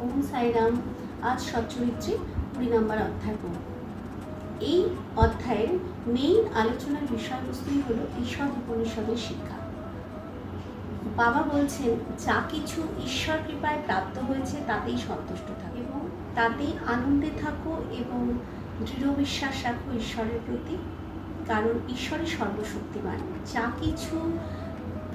ওম সাইরাম। আজ সচ্চরিত্রে ২০ নম্বর অধ্যায় পড়ব। এই অধ্যায়ের মেইন আলোচনার বিষয়বস্তুই হলো ঈশাদ উপনিষদের শিক্ষা। বাবা বলছেন, যা কিছু ঈশ্বর কৃপায় প্রাপ্ত হয়েছে তাতেই সন্তুষ্ট থাকো এবং তাতেই আনন্দে থাকো এবং দৃঢ় বিশ্বাস রাখো ঈশ্বরের প্রতি, কারণ ঈশ্বরই সর্বশক্তিমান। যা কিছু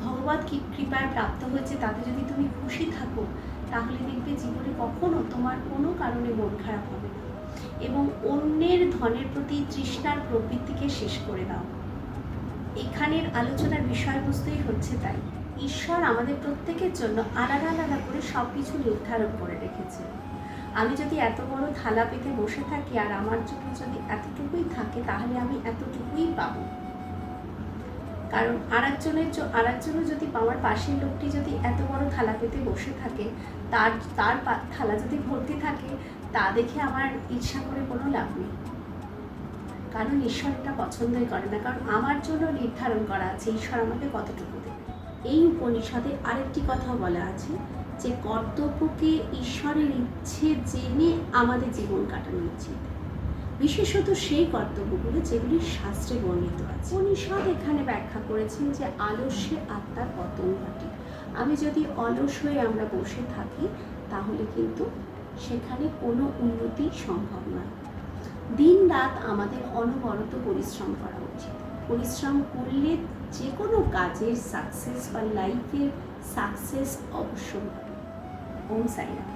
ভগবত কৃপায় প্রাপ্ত হয়েছে তাতে যদি তুমি খুশি থাকো, তাহলে দেখবে জীবনে কখনো তোমার কোনো কারণে মন খারাপ হবে না এবং অন্যের ধনের প্রতি তৃষ্ণার প্রবৃত্তিকে শেষ করে দাও। এখানের আলোচনার বিষয়বস্তুই হচ্ছে তাই। ঈশ্বর আমাদের প্রত্যেকের জন্য আলাদা আলাদা করে সব কিছু নির্ধারণ করে রেখেছে। আমি যদি এত বড় থালা পেতে বসে থাকি আর আমার জন্য যদি এতটুকুই থাকে, তাহলে আমি এতটুকুই পাবো। কারণ আরেকজনের যদি আমার পাশের লোকটি যদি এত বড় থালা পেতে বসে থাকে, তার থালা যদি ভর্তি থাকে, তা দেখে আমার ঈর্ষা করে কোনো লাভ নেই। কারণ ঈশ্বর এটা পছন্দই করে না, কারণ আমার জন্য নির্ধারণ করা আছে ঈশ্বর আমাকে কতটুকু দেবে। এই উপনিষদে আরেকটি কথা বলা আছে যে কর্তব্যকে ঈশ্বরের ইচ্ছে জেনে আমাদের জীবন কাটানো উচিত, বিশেষত সেই কর্তব্যগুলো যেগুলি শাস্ত্রে বর্ণিত আছে। উপনিষদ এখানে ব্যাখ্যা করেছেন যে আলস্যে আত্মার পতন ঘটে। আমি যদি অলস হয়ে আমরা বসে থাকি, তাহলে কিন্তু সেখানে কোনো উন্নতি সম্ভব নয়। দিন রাত আমাদের অনবরত পরিশ্রম করা উচিত। পরিশ্রম করলে যে কোনো কাজের সাকসেস বা লাইফের সাকসেস অবশ্যই হবে। ওম সাইরাম।